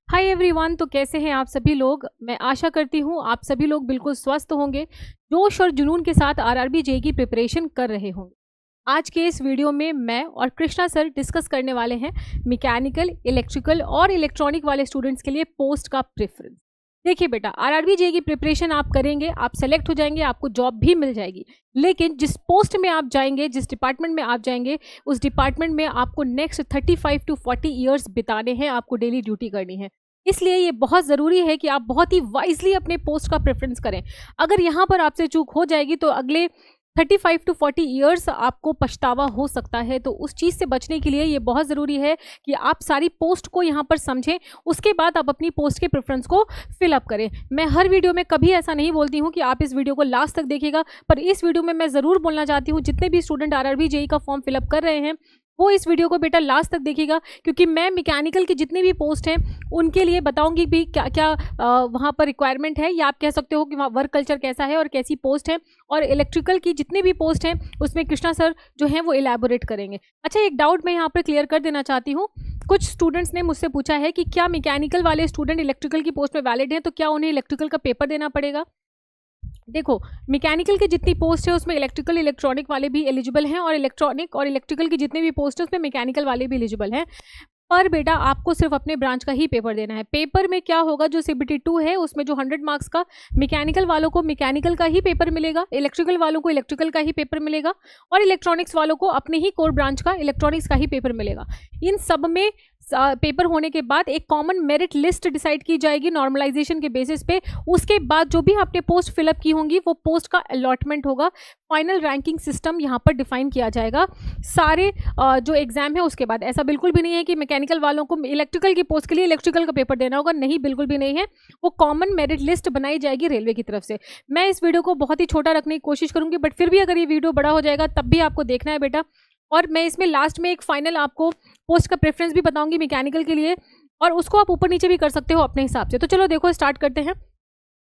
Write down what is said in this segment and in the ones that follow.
Hi everyone. तो कैसे हैं आप सभी लोग। मैं आशा करती हूँ आप सभी लोग बिल्कुल स्वस्थ होंगे, जोश और जुनून के साथ आरआरबी जेई की प्रिपरेशन कर रहे होंगे। आज के इस वीडियो में मैं और कृष्णा सर डिस्कस करने वाले हैं मैकेनिकल, इलेक्ट्रिकल और इलेक्ट्रॉनिक वाले स्टूडेंट्स के लिए पोस्ट का प्रेफरेंस। देखिए बेटा, आरआरबी जेई की प्रिपरेशन आप करेंगे, आप सेलेक्ट हो जाएंगे, आपको जॉब भी मिल जाएगी। लेकिन जिस पोस्ट में आप जाएंगे, जिस डिपार्टमेंट में आप जाएंगे, उस डिपार्टमेंट में आपको नेक्स्ट 35 टू 40 ईयर्स बिताने हैं, आपको डेली ड्यूटी करनी है। इसलिए ये बहुत ज़रूरी है कि आप बहुत ही वाइजली अपने पोस्ट का प्रेफरेंस करें। अगर यहाँ पर आपसे चूक हो जाएगी तो अगले 35 टू 40 ईयर्स आपको पछतावा हो सकता है। तो उस चीज़ से बचने के लिए ये बहुत ज़रूरी है कि आप सारी पोस्ट को यहाँ पर समझें, उसके बाद आप अपनी पोस्ट के प्रेफरेंस को फिलअप करें। मैं हर वीडियो में कभी ऐसा नहीं बोलती हूँ कि आप इस वीडियो को लास्ट तक देखिएगा, पर इस वीडियो में मैं ज़रूर बोलना चाहती हूँ जितने भी स्टूडेंट आरआरबी जेई का फॉर्म फिलअप कर रहे हैं वो इस वीडियो को बेटा लास्ट तक देखिएगा, क्योंकि मैं मैकेनिकल की जितनी भी पोस्ट हैं उनके लिए बताऊंगी भी क्या क्या वहाँ पर रिक्वायरमेंट है, या आप कह सकते हो कि वहाँ वर्क कल्चर कैसा है और कैसी पोस्ट है। और इलेक्ट्रिकल की जितनी भी पोस्ट हैं उसमें कृष्णा सर जो हैं वो इलेबोरेट करेंगे। अच्छा, एक डाउट मैं यहाँ पर क्लियर कर देना चाहती हूँ। कुछ स्टूडेंट्स ने मुझसे पूछा है कि क्या मैकेनिकल वाले स्टूडेंट इलेक्ट्रिकल की पोस्ट में वैलिड हैं, तो क्या उन्हें इलेक्ट्रिकल का पेपर देना पड़ेगा। देखो, मैकेनिकल की जितनी पोस्ट है उसमें इलेक्ट्रिकल इलेक्ट्रॉनिक वाले भी एलिजिबल हैं, और इलेक्ट्रॉनिक और इलेक्ट्रिकल की जितनी भी पोस्ट है उसमें मैकेनिकल वाले भी एलिजिबल हैं। पर बेटा आपको सिर्फ अपने ब्रांच का ही पेपर देना है। पेपर में क्या होगा, जो CBT 2 है उसमें जो 100 मार्क्स का, मैकेनिकल वालों को मैकेनिकल का ही पेपर मिलेगा, इलेक्ट्रिकल वालों को इलेक्ट्रिकल का ही पेपर मिलेगा, और इलेक्ट्रॉनिक्स वालों को अपने ही कोर ब्रांच का इलेक्ट्रॉनिक्स का ही पेपर मिलेगा। इन सब में पेपर होने के बाद एक कॉमन मेरिट लिस्ट डिसाइड की जाएगी नॉर्मलाइजेशन के बेसिस पे। उसके बाद जो भी आपने पोस्ट फिलअप की होंगी वो पोस्ट का अलॉटमेंट होगा। फाइनल रैंकिंग सिस्टम यहाँ पर डिफाइन किया जाएगा सारे जो एग्जाम है उसके बाद। ऐसा बिल्कुल भी नहीं है कि मैकेनिकल वालों को इलेक्ट्रिकल की पोस्ट के लिए इलेक्ट्रिकल का पेपर देना होगा, नहीं, बिल्कुल भी नहीं है। वो कॉमन मेरिट लिस्ट बनाई जाएगी रेलवे की तरफ से। मैं इस वीडियो को बहुत ही छोटा रखने की कोशिश करूंगी, बट फिर भी अगर ये वीडियो बड़ा हो जाएगा तब भी आपको देखना है बेटा। और मैं इसमें लास्ट में एक फाइनल आपको पोस्ट का प्रेफरेंस भी बताऊंगी मैकेनिकल के लिए, और उसको आप ऊपर नीचे भी कर सकते हो अपने हिसाब से। तो चलो देखो, स्टार्ट करते हैं।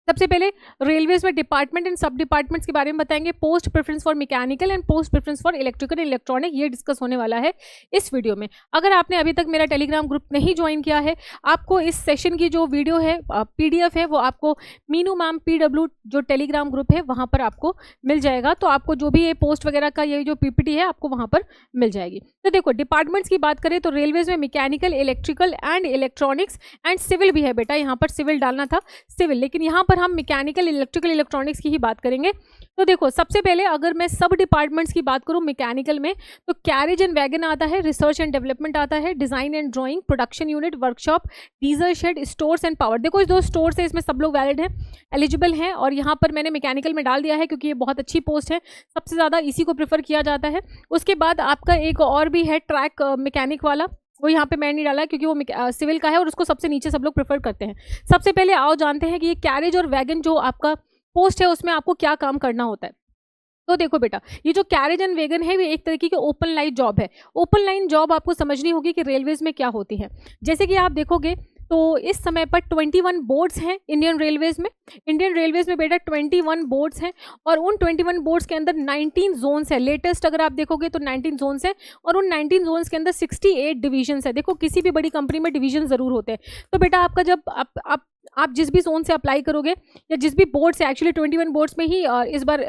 सबसे पहले रेलवेज में डिपार्टमेंट एंड सब डिपार्टमेंट्स के बारे में बताएंगे। Post preference for mechanical and post preference for electrical and electronic, ये डिस्कस होने वाला है इस वीडियो में। अगर आपने अभी तक मेरा टेलीग्राम ग्रुप नहीं ज्वाइन किया है, आपको इस सेशन की जो वीडियो है PDF है वो आपको मीनू मैम PW जो टेलीग्राम ग्रुप है वहाँ पर आपको मिल जाएगा। तो आपको जो भी ये पोस्ट वगैरह का ये जो PPT है आपको वहाँ पर मिल जाएगी। तो देखो, डिपार्टमेंट्स की बात करें तो रेलवेज में mechanical, electrical and electronics and civil भी है बेटा। यहाँ पर सिविल डालना था, सिविल, लेकिन यहाँ पर हम मैकेनिकल, इलेक्ट्रिकल, इलेक्ट्रॉनिक्स की ही बात करेंगे। तो देखो, सबसे पहले अगर मैं सब डिपार्टमेंट्स की बात करूं मैकेनिकल में, तो कैरेज एंड वैगन आता है, रिसर्च एंड डेवलपमेंट आता है, design and drawing, production unit, workshop, diesel shed, stores and power. देखो, इस दो स्टोर्स है, इसमें सब लोग वैलिड हैं, एलिजिबल हैं, और यहाँ पर मैंने मैकेनिकल में डाल दिया है क्योंकि ये बहुत अच्छी पोस्ट है, सबसे ज़्यादा इसी को प्रेफर किया जाता है। उसके बाद आपका एक और भी है ट्रैक मैकेनिक वाला, वो यहाँ पे मैं नहीं डाला क्योंकि वो सिविल का है और उसको सबसे नीचे सब लोग प्रेफर करते हैं। सबसे पहले आओ जानते हैं कि ये कैरेज और वैगन जो आपका पोस्ट है उसमें आपको क्या काम करना होता है। तो देखो बेटा, ये जो कैरेज एंड वैगन है ये एक तरीके की ओपन लाइन जॉब है। ओपन लाइन जॉब आपको समझनी होगी कि रेलवेज में क्या होती है। जैसे कि आप देखोगे तो इस समय पर 21 बोर्ड्स हैं इंडियन रेलवेज में। इंडियन रेलवेज में बेटा 21 बोर्ड्स हैं, और उन 21 बोर्ड्स के अंदर 19 जोन्स है। लेटेस्ट अगर आप देखोगे तो 19 जोन्स है, और उन 19 जोन्स के अंदर 68 डिवीजन्स है। देखो, किसी भी बड़ी कंपनी में डिवीजन जरूर होते हैं। तो बेटा आपका जब आप जिस भी जोन से अप्लाई करोगे या जिस भी बोर्ड से, एक्चुअली 21 बोर्ड्स में ही इस बार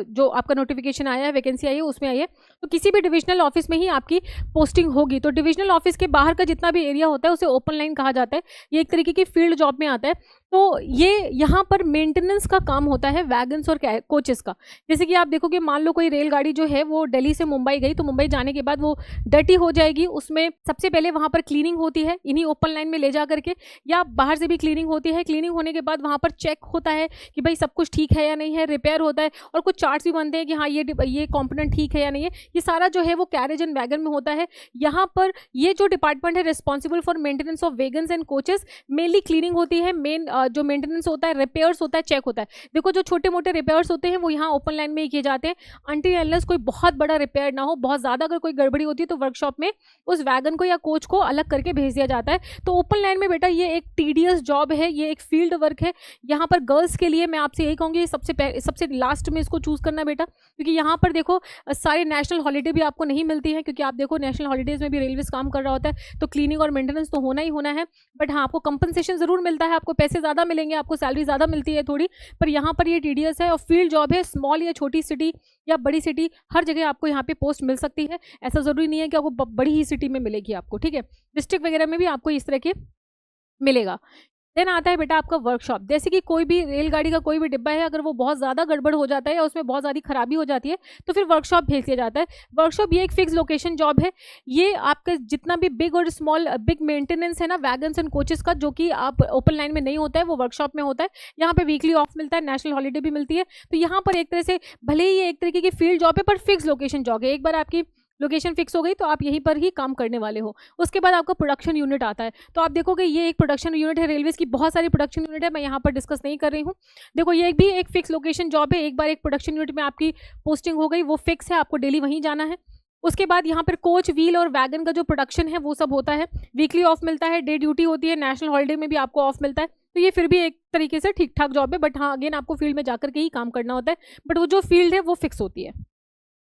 जो आपका नोटिफिकेशन आया है, वैकेंसी आई है, उसमें आई है, तो किसी भी डिविजनल ऑफिस में ही आपकी पोस्टिंग होगी। तो डिविजनल ऑफिस के बाहर का जितना भी एरिया होता है उसे ओपन लाइन कहा जाता है। ये एक तरीके की फील्ड जॉब में आता है। तो ये यहाँ पर मेंटेनेंस का काम होता है वैगन्स और कोचेस का। जैसे कि आप देखोगे, मान लो कोई रेलगाड़ी जो है वो दिल्ली से मुंबई गई, तो मुंबई जाने के बाद वो डर्टी हो जाएगी, उसमें सबसे पहले वहाँ पर क्लीनिंग होती है इन्हीं ओपन लाइन में ले जा करके, या बाहर से भी क्लीनिंग होती है। क्लीनिंग होने के बाद वहाँ पर चेक होता है कि भाई सब कुछ ठीक है या नहीं है, रिपेयर होता है, और कुछ चार्ट्स भी बनते हैं कि हाँ ये कॉम्पोनेंट ठीक है या नहीं है। ये सारा जो है वो कैरेज एंड वैगन में होता है। यहाँ पर ये जो डिपार्टमेंट है responsible for maintenance of wagons and coaches, mainly cleaning होती है। मेन जो मेंटेनेंस होता है, रिपेयर्स होता है, चेक होता है। देखो जो छोटे मोटे रिपेयर्स होते हैं वो यहाँ ओपन लाइन में ही किए जाते हैं, अनटिल अनलेस कोई बहुत बड़ा रिपेयर ना हो, बहुत ज़्यादा अगर कोई गड़बड़ी होती है तो वर्कशॉप में उस वैगन को या कोच को अलग करके भेज दिया जाता है। तो ओपन लाइन में बेटा ये एक टीडियस जॉब है, ये एक फील्ड वर्क है। यहाँ पर गर्ल्स के लिए मैं आपसे यही कहूँगी सबसे लास्ट में इसको चूज़ करना बेटा, क्योंकि यहाँ पर देखो सारे नेशनल हॉलीडे भी आपको नहीं मिलती है, क्योंकि आप देखो नेशनल हॉलीडेज में भी रेलवेज काम कर रहा होता है, तो क्लीनिंग और मेंटेनेंस तो होना ही होना है। बट हाँ, आपको कंपनसेशन जरूर मिलता है, आपको पैसे ज़्यादा मिलेंगे, आपको सैलरी ज़्यादा मिलती है थोड़ी, पर यहाँ पर ये टीडियस है और फील्ड जॉब है। स्मॉल या छोटी सिटी या बड़ी सिटी, हर जगह आपको यहाँ पे पोस्ट मिल सकती है। ऐसा ज़रूरी नहीं है कि आपको बड़ी ही सिटी में मिलेगी आपको, ठीक है, डिस्ट्रिक्ट वगैरह में भी आपको इस तरह के मिलेगा। देन आता है बेटा आपका वर्कशॉप। जैसे कि कोई भी रेलगाड़ी का कोई भी डिब्बा है, अगर वो बहुत ज़्यादा गड़बड़ हो जाता है या उसमें बहुत ज़्यादा खराबी हो जाती है तो फिर वर्कशॉप भेज दिया जाता है। वर्कशॉप ये एक फिक्स लोकेशन जॉब है। ये आपका जितना भी बिग और स्मॉल बिग मेंटेनेंस है ना वैगन्स एंड कोचेस का, जो कि आप ओपन लाइन में नहीं होता है, वो वर्कशॉप में होता है। यहाँ पे वीकली ऑफ मिलता है, नेशनल हॉलीडे भी मिलती है। तो यहाँ पर एक तरह से भले ही ये एक तरीके की फील्ड जॉब है, पर फिक्स लोकेशन जॉब है। एक बार आपकी लोकेशन फिक्स हो गई तो आप यहीं पर ही काम करने वाले हो। उसके बाद आपका प्रोडक्शन यूनिट आता है। तो आप देखोगे ये एक प्रोडक्शन यूनिट है। रेलवेज की बहुत सारी प्रोडक्शन यूनिट है, मैं यहाँ पर डिस्कस नहीं कर रही हूँ। देखो ये भी एक फिक्स लोकेशन जॉब है। एक बार एक प्रोडक्शन यूनिट में आपकी पोस्टिंग हो गई, वो फिक्स है, आपको डेली वहीं जाना है। उसके बाद यहाँ पर कोच, व्हील और वैगन का जो प्रोडक्शन है वो सब होता है। वीकली ऑफ मिलता है, डे ड्यूटी होती है, नेशनल हॉलीडे में भी आपको ऑफ मिलता है। तो ये फिर भी एक तरीके से ठीक ठाक जॉब है, बट हाँ अगेन आपको फील्ड में जाकर के ही काम करना होता है, बट वो जो फील्ड है वो फिक्स होती है।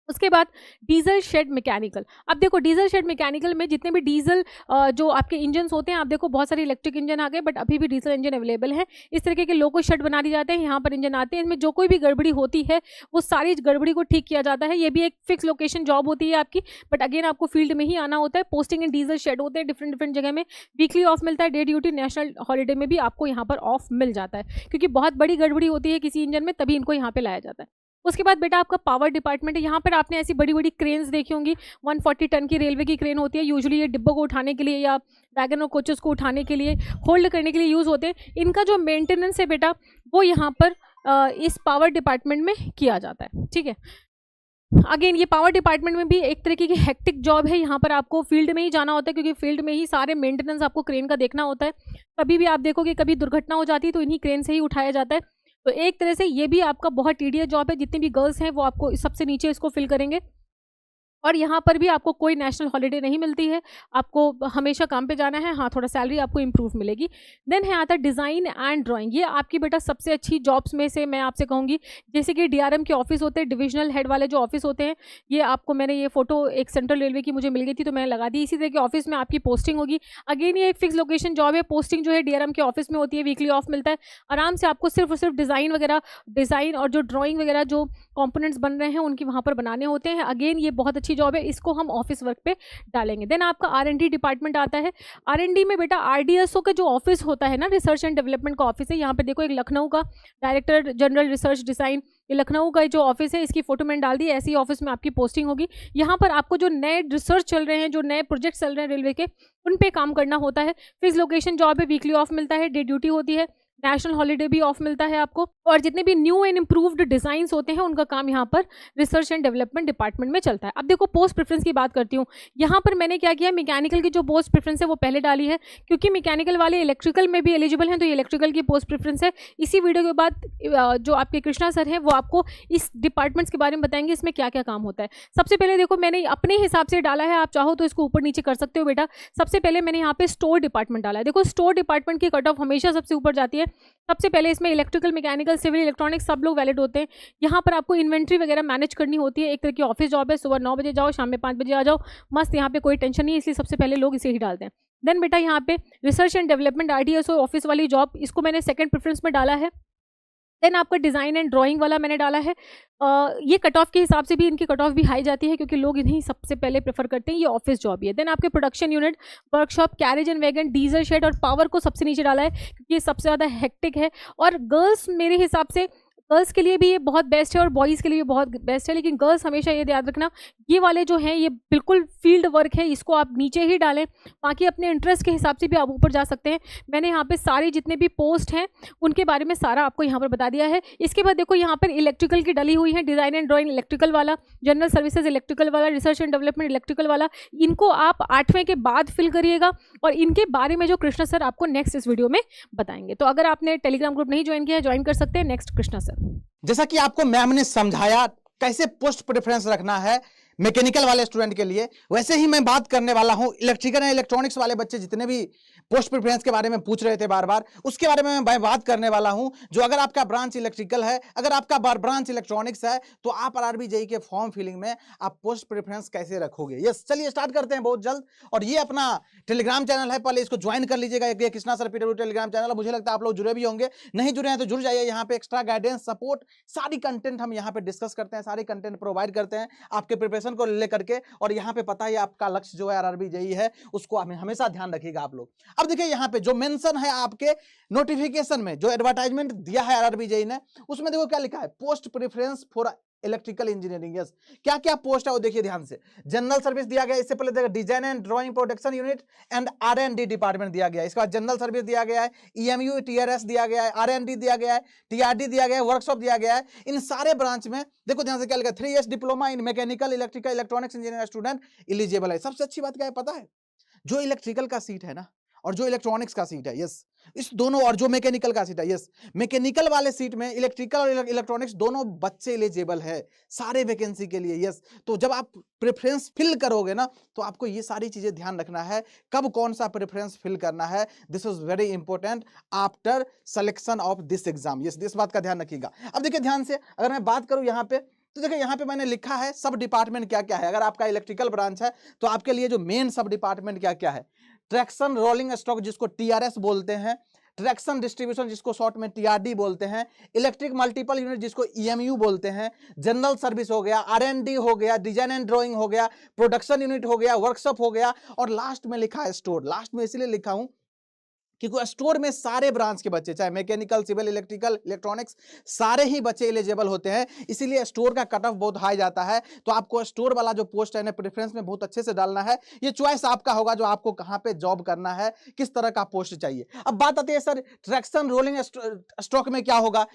उसके बाद डीजल शेड मैकेनिकल। अब देखो डीजल शेड मैकेनिकल में जितने भी डीजल जो आपके इंजन होते हैं, आप देखो बहुत सारे इलेक्ट्रिक इंजन आ गए, बट अभी भी डीजल इंजन अवेलेबल है। इस तरीके के लोको शेड बना दिए जाते हैं, यहाँ पर इंजन आते हैं, इसमें जो कोई भी गड़बड़ी होती है वो सारी गड़बड़ी को ठीक किया जाता है। ये भी एक फिक्स लोकेशन जॉब होती है आपकी, बट अगेन आपको फील्ड में ही आना होता है। पोस्टिंग इन डीजल शेड होते हैं डिफरेंट डिफरेंट जगह में। वीकली ऑफ मिलता है, डे ड्यूटी, नेशनल हॉलीडे में भी आपको यहाँ पर ऑफ मिल जाता है, क्योंकि बहुत बड़ी गड़बड़ी होती है किसी इंजन में, तभी इनको यहाँ पे लाया जाता है। उसके बाद बेटा आपका पावर डिपार्टमेंट है। यहाँ पर आपने ऐसी बड़ी बड़ी क्रेन्स देखी होंगी, 140 टन की रेलवे की क्रेन होती है। यूजुअली ये डिब्बों को उठाने के लिए या वैगन और कोचेस को उठाने के लिए, होल्ड करने के लिए यूज़ होते हैं। इनका जो मेंटेनेंस है बेटा वो यहाँ पर इस पावर डिपार्टमेंट में किया जाता है, ठीक है। अगेन ये पावर डिपार्टमेंट में भी एक तरीके की हेक्टिक जॉब है। यहाँ पर आपको फील्ड में ही जाना होता है, क्योंकि फील्ड में ही सारे मेंटेनेंस आपको क्रेन का देखना होता है। कभी भी आप देखोगे कभी दुर्घटना हो जाती है तो इन्हीं क्रेन से ही उठाया जाता है। तो एक तरह से ये भी आपका बहुत टीडियस जॉब है। जितनी भी गर्ल्स हैं वो आपको सबसे नीचे इसको फिल करेंगे। और यहाँ पर भी आपको कोई नेशनल हॉलीडे नहीं मिलती है, आपको हमेशा काम पे जाना है। हाँ, थोड़ा सैलरी आपको इंप्रूव मिलेगी। देन है आता डिज़ाइन एंड ड्राइंग। ये आपकी बेटा सबसे अच्छी जॉब्स में से मैं आपसे कहूँगी। जैसे कि डीआरएम के ऑफिस होते हैं, डिविजनल हेड वाले जो ऑफिस होते हैं, ये आपको मैंने ये फोटो एक सेंट्रल रेलवे की मुझे मिल गई थी तो मैंने लगा दी। इसी तरह के ऑफिस में आपकी पोस्टिंग होगी। अगेन ये एक फिक्स लोकेशन जॉब है। पोस्टिंग जो है डीआरएम के ऑफिस में होती है, वीकली ऑफ मिलता है। आराम से आपको सिर्फ और सिर्फ डिज़ाइन और जो ड्राइंग वगैरह जो कॉम्पोनेंट्स बन रहे हैं उनकी वहाँ पर बनाने होते हैं। अगेन ये बहुत अच्छी जॉब है, इसको हम ऑफिस वर्क पे डालेंगे। देन आपका R&D डिपार्टमेंट आता है। R&D में बेटा RDSO का जो ऑफिस होता है ना, रिसर्च एंड डेवलपमेंट का ऑफिस है। यहाँ पे देखो एक लखनऊ का डायरेक्टर जनरल रिसर्च डिज़ाइन, ये लखनऊ का जो ऑफिस है, इसकी फोटो मैंने डाल दी। ऐसी ऑफिस में आपकी पोस्टिंग होगी। यहाँ पर आपको जो नए रिसर्च चल रहे हैं, जो नए प्रोजेक्ट चल रहे हैं रेलवे के, उन पे काम करना होता है। फिक्स लोकेशन जॉब है, वीकली ऑफ मिलता है, डे ड्यूटी होती है, नेशनल हॉलीडे भी ऑफ मिलता है आपको। और जितने भी न्यू एंड इम्प्रूव्ड डिजाइन्स होते हैं उनका काम यहाँ पर रिसर्च एंड डेवलपमेंट डिपार्टमेंट में चलता है। अब देखो पोस्ट प्रेफरेंस की बात करती हूँ। यहाँ पर मैंने क्या किया, मैकेनिकल की जो पोस्ट प्रेफरेंस है वो पहले डाली है, क्योंकि मैकेनिकल वाले इलेक्ट्रिकल में भी एलिजिबल हैं, तो ये इलेक्ट्रिकल की पोस्ट प्रेफरेंस है। इसी वीडियो के बाद जो आपके कृष्णा सर हैं वो आपको इस डिपार्टमेंट्स के बारे में बताएंगे, इसमें क्या क्या काम होता है। सबसे पहले देखो मैंने अपने हिसाब से डाला है, आप चाहो तो इसको ऊपर नीचे कर सकते हो बेटा। सबसे पहले मैंने यहाँ पे स्टोर डिपार्टमेंट डाला है। देखो स्टोर डिपार्टमेंट की कट ऑफ हमेशा सबसे ऊपर जाती है। सबसे पहले इसमें इलेक्ट्रिकल, मैकेनिकल, सिविल, इलेक्ट्रॉनिक्स सब लोग वैलिड होते हैं। यहाँ पर आपको इन्वेंट्री वगैरह मैनेज करनी होती है। एक तरह की ऑफिस जॉब है। सुबह 9 बजे जाओ, शाम में 5 बजे आ जाओ, मस्त। यहाँ पे कोई टेंशन नहीं है, इसलिए सबसे पहले लोग इसे ही डालते हैं। देन बेटा यहाँ पे research and development RDSO office वाली जॉब, इसको मैंने सेकंड प्रेफरेंस में डाला है। देन आपका डिज़ाइन एंड ड्राइंग वाला मैंने डाला है। ये कट ऑफ के हिसाब से भी इनकी कट ऑफ भी हाई जाती है, क्योंकि लोग इन्हीं सबसे पहले प्रेफर करते हैं। ये ऑफिस जॉब ही है। देन आपके production unit, workshop, carriage and wagon, diesel shed और पावर को सबसे नीचे डाला है, क्योंकि ये सबसे ज़्यादा हेक्टिक है। और गर्ल्स मेरे हिसाब से गर्ल्स के लिए भी ये बहुत बेस्ट है और बॉयज़ के लिए भी बहुत बेस्ट है। लेकिन गर्ल्स हमेशा ये याद रखना, ये वाले जो हैं ये बिल्कुल फील्ड वर्क है, इसको आप नीचे ही डालें, बाकी अपने इंटरेस्ट के हिसाब से भी आप ऊपर जा सकते हैं। मैंने यहाँ पे सारे जितने भी पोस्ट हैं उनके बारे में सारा आपको यहाँ पर बता दिया है। इसके बाद देखो यहाँ पर इलेक्ट्रिकल की डली हुई है, डिज़ाइन एंड ड्राइंग इलेक्ट्रिकल वाला, जनरल सर्विसेज इलेक्ट्रिकल वाला, रिसर्च एंड डेवलपमेंट इलेक्ट्रिकल वाला, इनको आप 8वें के बाद फिल करिएगा और इनके बारे में जो कृष्णा सर आपको नेक्स्ट इस वीडियो में बताएंगे। तो अगर आपने टेलीग्राम ग्रुप नहीं ज्वाइन किया है, ज्वाइन कर सकते हैं। Next Krishna sir. जैसा कि आपको मैम ने समझाया कैसे पोस्ट प्रेफरेंस रखना है मैकेनिकल वाले स्टूडेंट के लिए, वैसे ही मैं बात करने वाला हूं इलेक्ट्रिकल एंड इलेक्ट्रॉनिक्स वाले बच्चे जितने भी पोस्ट प्रेफरेंस के बारे में पूछ रहे थे बार बार, उसके बारे में मैं बात करने वाला हूं। जो अगर आपका ब्रांच इलेक्ट्रिकल है, अगर आपका ब्रांच इलेक्ट्रॉनिक्स है, तो आप आरआरबी जेईई के फॉर्म फिलिंग में आप पोस्ट प्रेफरेंस कैसे रखोगे। यस, चलिए स्टार्ट करते हैं बहुत जल्द। और ये अपना टेलीग्राम चैनल है, पहले इसको ज्वाइन कर लीजिएगा। ये Krishna sir PW Telegram channel, मुझे लगता है आप लोग जुड़े भी होंगे, नहीं जुड़े हैं तो जुड़ जाइए। यहाँ पे एक्स्ट्रा गाइडेंस, सपोर्ट, सारी कंटेंट हम यहाँ पे डिस्कस करते हैं, सारी कंटेंट प्रोवाइड करते हैं आपके प्रिपरेशन को लेकर के। और यहाँ पे पता है आपका लक्ष्य जो है आरआरबी जेईई है, उसको हमेशा ध्यान रखिएगा आप लोग। अब देखिए यहाँ पे जो मेंशन है आपके नोटिफिकेशन में, जो एडवर्टाइजमेंट दिया है आरआरबी जेईई ने, उसमें देखो क्या लिखा है, post preference for electrical engineering. Yes, क्या क्या पोस्ट है वो देखिए ध्यान से। जनरल सर्विस दिया गया, इससे पहले देखो design and drawing production unit and R&D department दिया गया है। इसके बाद जनरल सर्विस दिया गया है, ईएमयू टीआरएस दिया गया है, आर&डी दिया गया है, टीआरडी दिया गया है, वर्कशॉप दिया गया है। इन सारे ब्रांच में देखो ध्यान से क्या लिखा है, 3 years diploma in mechanical electrical electronics engineer student eligible है। सबसे अच्छी बात क्या है पता है, जो इलेक्ट्रिकल का सीट है ना और जो इलेक्ट्रॉनिक्स का सीट है, यस, इस दोनों, और जो मैकेनिकल का सीट है, यस, मैकेनिकल वाले सीट में इलेक्ट्रिकल और इलेक्ट्रॉनिक्स दोनों बच्चे एलिजिबल है सारे वैकेंसी के लिए। यस, तो जब आप प्रेफरेंस फिल करोगे ना, तो आपको ये सारी चीजें ध्यान रखना है, कब कौन सा प्रेफरेंस फिल करना है। This is very important after selection of this exam. Yes, इस बात का ध्यान रखिएगा। अब देखिए ध्यान से, अगर मैं बात करूं यहाँ पे, तो देखिए यहाँ पे मैंने लिखा है सब डिपार्टमेंट क्या क्या है। अगर आपका इलेक्ट्रिकल ब्रांच है तो आपके लिए जो मेन सब डिपार्टमेंट क्या क्या है, ट्रैक्शन रोलिंग स्टॉक जिसको टीआरएस बोलते हैं, ट्रैक्शन डिस्ट्रीब्यूशन जिसको शॉर्ट में टीआरडी बोलते हैं, इलेक्ट्रिक मल्टीपल यूनिट जिसको ईएमयू बोलते हैं, जनरल सर्विस हो गया, आर&डी हो गया, डिजाइन एंड ड्राइंग हो गया, प्रोडक्शन यूनिट हो गया, वर्कशॉप हो गया, और लास्ट में लिखा है स्टोर। लास्ट में इसलिए लिखा हूं क्योंकि स्टोर में सारे ब्रांच के बच्चे, चाहे मैकेनिकल, सिविल, इलेक्ट्रिकल, इलेक्ट्रॉनिक्स, सारे ही बच्चे एलिजिबल होते हैं, इसीलिए स्टोर का कट ऑफ बहुत हाई जाता है। तो आपको स्टोर वाला जो पोस्ट है ना प्रेफरेंस में बहुत अच्छे से डालना है। ये चॉइस आपका होगा, जो आपको कहां पे जॉब करना है, किस तरह का पोस्ट चाहिए। अब बात आती है सर ट्रैक्शन रोलिंग स्टॉक में क्या होगा,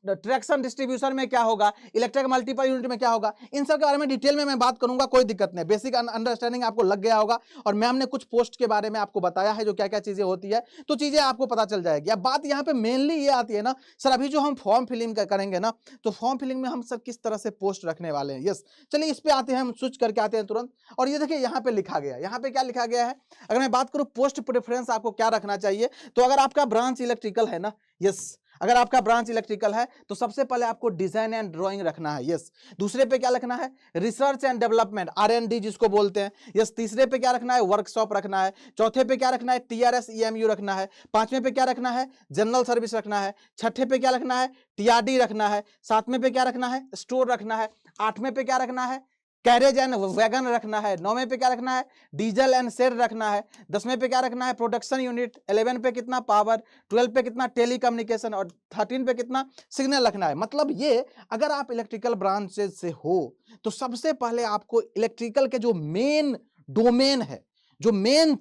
ट्रैक्शन डिस्ट्रीब्यूशन में क्या होगा, इलेक्ट्रिक मल्टीपल यूनिट में क्या होगा, इन सब के बारे में डिटेल में मैं बात करूंगा, कोई दिक्कत नहीं, बेसिक अंडरस्टैंडिंग आपको लग गया होगा। और मैम ने कुछ पोस्ट के बारे में आपको बताया है, जो क्या क्या चीजें होती है, तो चीजें आपको पता चल जाएगी। अब बात यहाँ पे मेनली ये आती है ना सर, अभी जो हम फॉर्म फिलिंग करेंगे ना, तो फॉर्म फिलिंग में हम सर किस तरह से पोस्ट रखने वाले हैं। यस, चलिए इस पे आते हैं, हम स्विच करके आते हैं तुरंत। और ये देखिए यहाँ पे लिखा गया, यहाँ पे क्या लिखा गया है, अगर मैं बात करूं पोस्ट प्रेफरेंस आपको क्या रखना चाहिए, तो अगर आपका ब्रांच इलेक्ट्रिकल है ना, यस, अगर आपका ब्रांच इलेक्ट्रिकल है तो सबसे पहले आपको डिजाइन एंड ड्राइंग रखना है। यस, दूसरे पे क्या रखना है, रिसर्च एंड डेवलपमेंट, आर&डी जिसको बोलते हैं। यस, तीसरे पे क्या रखना है, वर्कशॉप रखना है। चौथे पे क्या रखना है, टीआरएस ईएमयू रखना है। पांचवें पे क्या रखना है, जनरल सर्विस रखना है। छठे पे क्या रखना है, टीआरडी रखना है। सातवें पे क्या रखना है, स्टोर रखना है। आठवें पे क्या रखना है, कैरेज एंड वैगन रखना है। 9वें पे क्या रखना है, डीजल एंड शेड रखना है। 10वें पे क्या रखना है, प्रोडक्शन यूनिट। 11 पे कितना, पावर। 12 पे कितना, टेली कम्युनिकेशन। और 13 पे कितना, सिग्नल रखना है। मतलब ये, अगर आप इलेक्ट्रिकल ब्रांच से हो तो सबसे पहले आपको इलेक्ट्रिकल के जो मेन डोमेन है, जो मेन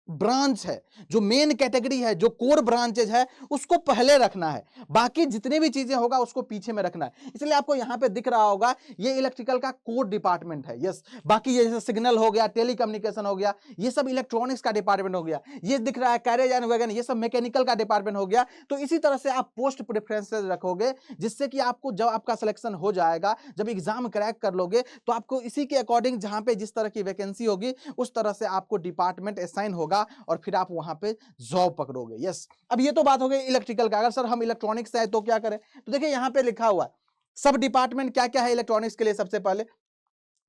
ब्रांच है, जो मेन कैटेगरी है, जो कोर ब्रांचेज है, उसको पहले रखना है। बाकी जितने भी चीजें होगा उसको पीछे में रखना है। इसलिए आपको यहां पे दिख रहा होगा ये इलेक्ट्रिकल का कोर डिपार्टमेंट है। यस, बाकी ये सिग्नल हो गया, टेलीकम्युनिकेशन हो गया, ये सब इलेक्ट्रॉनिक्स का डिपार्टमेंट हो गया। ये दिख रहा है कैरेज एंड वैगन, ये सब मैकेनिकल का डिपार्टमेंट हो गया। तो इसी तरह से आप पोस्ट प्रेफरेंसेस रखोगे, जिससे कि आपको जब आपका सिलेक्शन हो जाएगा, जब एग्जाम क्रैक कर लोगे, तो आपको इसी के अकॉर्डिंग जहां पे जिस तरह की वैकेंसी होगी उस तरह से आपको डिपार्टमेंट असाइन होगा और फिर आप वहां पे जॉब पकड़ोगे। यस, अब ये तो बात हो गई इलेक्ट्रिकल का। अगर सर हम इलेक्ट्रॉनिक्स से है तो क्या करें, तो देखिए यहां पे लिखा हुआ है सब डिपार्टमेंट क्या क्या है इलेक्ट्रॉनिक्स के लिए। सबसे पहले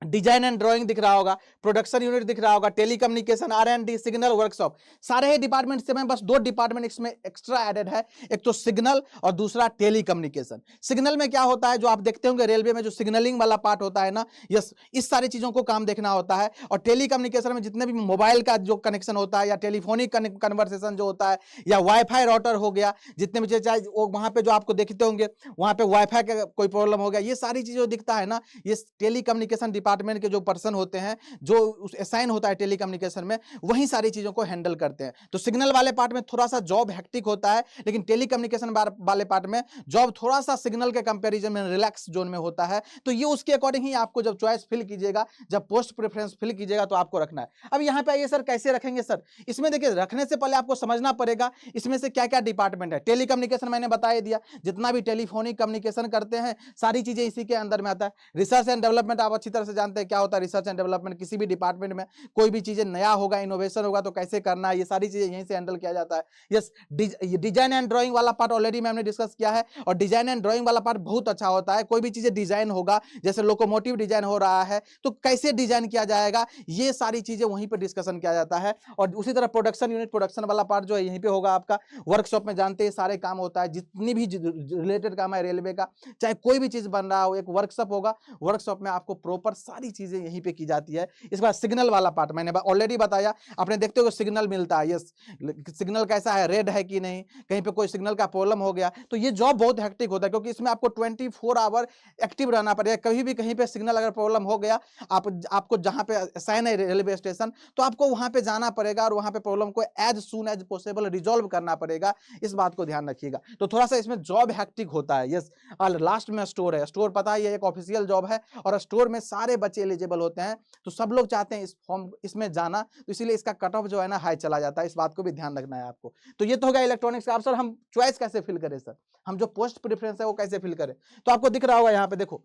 डिजाइन एंड ड्राइंग दिख रहा होगा, प्रोडक्शन यूनिट दिख रहा होगा, टेलीकम्युनिकेशन, आर&डी, सिग्नल, वर्कशॉप, सारे ही डिपार्टमेंट से मैं बस 2 डिपार्टमेंट इसमें एक्स्ट्रा एडेड है, एक तो सिग्नल और दूसरा टेलीकम्युनिकेशन। सिग्नल में क्या होता है, जो आप देखते होंगे रेलवे में जो सिग्नलिंग वाला पार्ट होता है ना, यस, इस सारी चीजों को काम देखना होता है। और टेलीकम्युनिकेशन में जितने भी मोबाइल का जो कनेक्शन होता है, या टेलीफोनिक कन्वर्सेशन जो होता है, या वाईफाई राउटर हो गया, जितने भी चाहे वहां पे जो आपको देखते होंगे वहां पे वाईफाई का कोई प्रॉब्लम हो गया, ये सारी चीजें दिखता है ना, ये टेलीकम्युनिकेशन डिपार्टमेंट डिपार्टमेंट के जो पर्सन होते हैं, जो उस असाइन होता है टेलीकम्युनिकेशन में, वही सारी चीजों को हैंडल करते हैं। तो सिग्नल वाले पार्ट में थोड़ा सा जॉब हेक्टिक होता है, लेकिन टेलीकम्युनिकेशन वाले पार्ट में जॉब थोड़ा सा सिग्नल के कंपैरिजन में रिलैक्स जोन में होता है। तो ये उसके अकॉर्डिंग ही आपको जब चॉइस फिल कीजिएगा, जब पोस्ट प्रेफरेंस फिल कीजिएगा, तो आपको रखना है। अब यहाँ पे आइए सर, कैसे रखेंगे सर? इसमें देखिए, रखने से पहले आपको समझना पड़ेगा इसमें से क्या क्या डिपार्टमेंट है। टेलीकम्युनिकेशन मैंने बता ही दिया, जितना भी टेलीफोनिक कम्युनिकेशन करते हैं सारी चीजें इसी के अंदर में आता है। रिसर्च एंड डेवलपमेंट आप अच्छी तरह से जानते हैं क्या होता है। रिसर्च एंड डेवलपमेंट किसी भी डिपार्टमेंट में कोई भी चीजें नया होगा, इनोवेशन होगा, तो कैसे करना है, ये सारी चीजें यहीं से हैंडल किया जाता है। यस, डिजाइन एंड ड्राइंग वाला पार्ट ऑलरेडी मैंने डिस्कस किया है, और डिजाइन एंड ड्राइंग वाला पार्ट बहुत अच्छा होता है। कोई भी चीजें डिजाइन होगा, जैसे लोकोमोटिव डिजाइन हो रहा है, तो कैसे डिजाइन किया जाएगा, ये सारी चीजें वहीं पर डिस्कशन किया जाता है। और उसी तरह प्रोडक्शन यूनिट, प्रोडक्शन वाला पार्ट जो है यहीं पे होगा आपका। वर्कशॉप में जानते हैं सारे काम होता है, जितनी भी रिलेटेड काम है रेलवे का, चाहे कोई भी चीज बन रहा हो, एक वर्कशॉप होगा, वर्कशॉप में आपको प्रॉपर सारी चीजें यहीं पे की जाती है। इस बार सिग्नल वाला पार्ट मैंने ऑलरेडी बताया, आपने देखते हो सिग्नल मिलता है। यस, सिग्नल कैसा है, रेड है कि नहीं, कहीं पे कोई सिग्नल का प्रॉब्लम हो गया, तो ये जॉब बहुत हेक्टिक होता है, क्योंकि इसमें आपको 24 आवर एक्टिव रहना पड़ेगा। कभी भी कहीं पे सिग्नल अगर प्रॉब्लम हो गया, आपको जहां पे असाइन है रेलवे स्टेशन, तो आपको वहां पे जाना पड़ेगा और वहां पे प्रॉब्लम को as soon as possible resolve करना पड़ेगा। इस बात को ध्यान रखिएगा। तो थोड़ा सा इसमें जॉब हेक्टिक होता है। यस, और लास्ट में स्टोर है। स्टोर पता ही है, एक ऑफिशियल जॉब है, और स्टोर में सारे बच्चे एलिजिबल होते हैं, तो सब लोग चाहते हैं इस फॉर्म इसमें जाना, तो इसीलिए इसका कट ऑफ जो है ना हाई चला जाता है। इस बात को भी ध्यान रखना है आपको। तो ये तो हो गया इलेक्ट्रॉनिक्स का। अब सर हम चॉइस कैसे फिल करें सर, हम जो पोस्ट प्रेफरेंस है वो कैसे फिल करें? तो आपको दिख रहा होगा यहाँ पे, देखो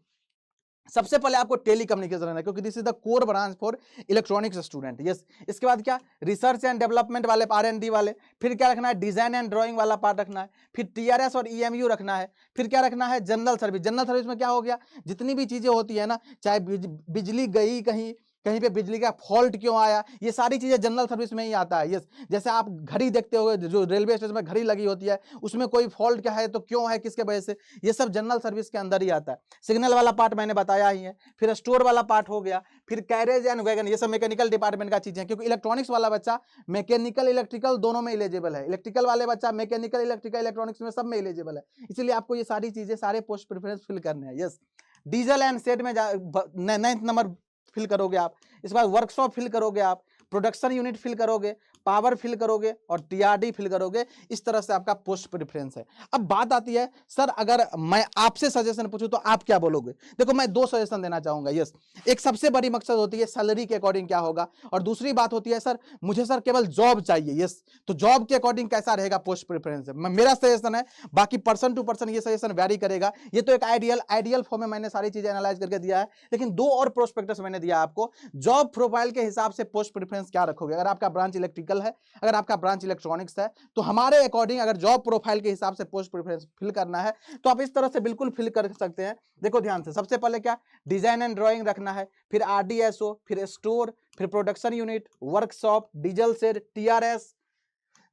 सबसे पहले आपको टेलीकम्युनिकेशन रहना है, क्योंकि this is the core branch for electronics student. Yes, इसके बाद क्या, रिसर्च एंड डेवलपमेंट वाले, R&D वाले। फिर क्या रखना है, डिजाइन एंड ड्राइंग वाला पार्ट रखना है। फिर TRS और EMU रखना है। फिर क्या रखना है, जनरल सर्विस। जनरल सर्विस में क्या हो गया, जितनी भी चीजें होती है ना, चाहे बिजली गई कहीं, कहीं पे बिजली का फॉल्ट क्यों आया, ये सारी चीजें जनरल सर्विस में ही आता है। यस, जैसे आप घड़ी देखते हो, जो रेलवे स्टेशन में घड़ी लगी होती है, उसमें कोई फॉल्ट क्या है, तो क्यों है, किसके वजह से, ये सब जनरल सर्विस के अंदर ही आता है। सिग्नल वाला पार्ट मैंने बताया ही है। फिर स्टोर वाला पार्ट हो गया। फिर कैरेज एंड वैगन, ये सब मैकेनिकल डिपार्टमेंट का चीजें, क्योंकि इलेक्ट्रॉनिक्स वाला बच्चा मैकेनिकल इलेक्ट्रिकल दोनों में एलिजिबल है। इलेक्ट्रिकल वाले बच्चा मैकेनिकल इलेक्ट्रिकल इलेक्ट्रॉनिक्स में सब में एलिजिबल है। इसलिए आपको ये सारी चीजें, सारे पोस्ट प्रेफरेंस फिल करने हैं। यस, डीजल एंड सेट में 9th नंबर फिल करोगे आप। इसके बाद वर्कशॉप फिल करोगे आप, प्रोडक्शन यूनिट फिल करोगे, पावर फिल करोगे, और TRD फिल करोगे। इस तरह से आपका पोस्ट प्रेफरेंस है। अब बात आती है सर, अगर मैं आपसे सजेशन पूछूं तो आप क्या बोलोगे? देखो, मैं 2 सजेशन देना चाहूंगा। यस, एक सबसे बड़ी मकसद होती है सैलरी के अकॉर्डिंग क्या होगा, और दूसरी बात होती है सर मुझे सर केवल जॉब चाहिए। यस, तो जॉब के अकॉर्डिंग कैसा रहेगा पोस्ट प्रेफरेंस? मेरा सजेशन है, बाकी पर्सन टू पर्सन ये सजेशन वैरी करेगा। ये तो एक आइडियल फॉर्म में मैंने सारी चीजें एनालाइज करके दिया है, लेकिन 2 और प्रोस्पेक्टस मैंने दिया आपको। जॉब प्रोफाइल के हिसाब से पोस्ट प्रेफरेंस क्या रखोगे? अगर आपका ब्रांच इलेक्ट्रिकल है, अगर आपका ब्रांच इलेक्ट्रॉनिक्स है, तो हमारे अकॉर्डिंग अगर जॉब प्रोफाइल के हिसाब से पोस्ट प्रेफरेंस फिल करना है, तो आप इस तरह से बिल्कुल फिल कर सकते हैं। देखो ध्यान से, सबसे पहले क्या, डिजाइन एंड ड्राइंग रखना है। फिर RDSO, फिर स्टोर, फिर production unit, workshop, diesel set, TRS,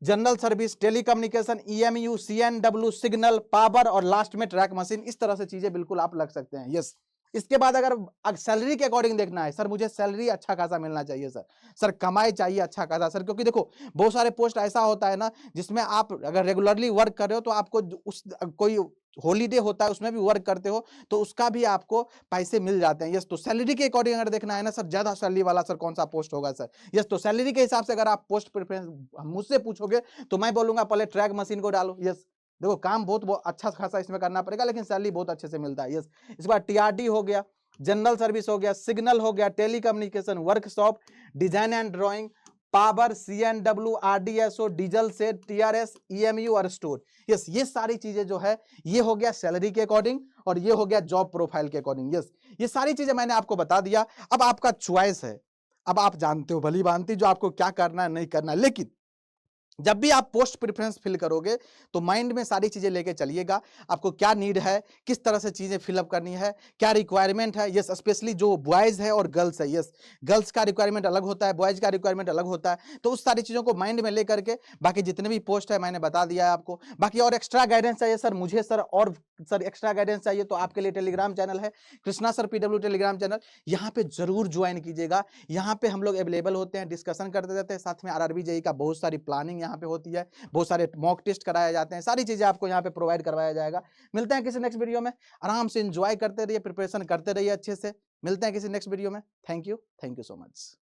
general service, telecommunication, EMU, CNW, signal, power, और लास्ट में ट्रैक मशीन। इस तरह से चीजें बिल्कुल आप लग सकते हैं। यस, इसके बाद अगर सैलरी के अकॉर्डिंग देखना है, सर मुझे सैलरी अच्छा खासा मिलना चाहिए सर कमाई चाहिए अच्छा खासा सर, क्योंकि देखो बहुत सारे पोस्ट ऐसा होता है ना, जिसमें आप अगर रेगुलरली वर्क कर रहे हो, तो आपको उस कोई हॉलीडे होता है उसमें भी वर्क करते हो, तो उसका भी आपको पैसे मिल जाते हैं। यस, तो सैलरी के अकॉर्डिंग अगर देखना है ना सर, ज्यादा सैलरी वाला सर कौन सा पोस्ट होगा सर? यस, तो सैलरी के हिसाब से अगर आप पोस्ट प्रेफरेंस मुझसे पूछोगे, तो मैं बोलूंगा पहले ट्रैक मशीन को डालो। यस, देखो काम बहुत अच्छा खासा इसमें करना पड़ेगा, लेकिन सैलरी बहुत अच्छे से मिलता है। यस, इसके बाद TRD हो गया, जनरल सर्विस हो गया, सिग्नल हो गया, telecommunication, workshop, design and drawing, power, CNW, RDSO, diesel set, TRS, EMU और स्टोर। यस, ये सारी चीजें जो है, ये हो गया सैलरी के अकॉर्डिंग, और ये हो गया जॉब प्रोफाइल के अकॉर्डिंग। यस, ये सारी चीजें मैंने आपको बता दिया। अब आपका चॉइस है, अब आप जानते हो भली भांति जो आपको क्या करना है नहीं करना है, लेकिन जब भी आप पोस्ट प्रेफरेंस फिल करोगे, तो माइंड में सारी चीजें लेके चलिएगा, आपको क्या नीड है, किस तरह से चीजें फिलअप करनी है, क्या रिक्वायरमेंट है। यस, स्पेशली जो बॉयज है और गर्ल्स है, यस, गर्ल्स का रिक्वायरमेंट अलग होता है, बॉयज का रिक्वायरमेंट अलग होता है, तो उस सारी चीजों को माइंड में लेकर के बाकी जितने भी पोस्ट है मैंने बता दिया है आपको। बाकी और एक्स्ट्रा गाइडेंस चाहिए सर मुझे सर, और सर एक्स्ट्रा गाइडेंस चाहिए, तो आपके लिए टेलीग्राम चैनल है, Krishna sir PW Telegram channel, यहाँ पे जरूर ज्वाइन कीजिएगा। यहाँ पे हम लोग अवेलेबल होते हैं, डिस्कशन करते रहते हैं, साथ में RRB JEE का बहुत सारी प्लानिंग यहाँ पे होती है, बहुत सारे मॉक टेस्ट कराए जाते हैं, सारी चीजें आपको यहाँ पे प्रोवाइड करवाया जाएगा। मिलते हैं किसी नेक्स्ट वीडियो में, आराम से एंजॉय करते रहिए, प्रिपरेशन करते रहिए अच्छे से। मिलते हैं किसी नेक्स्ट वीडियो में। Thank you so much.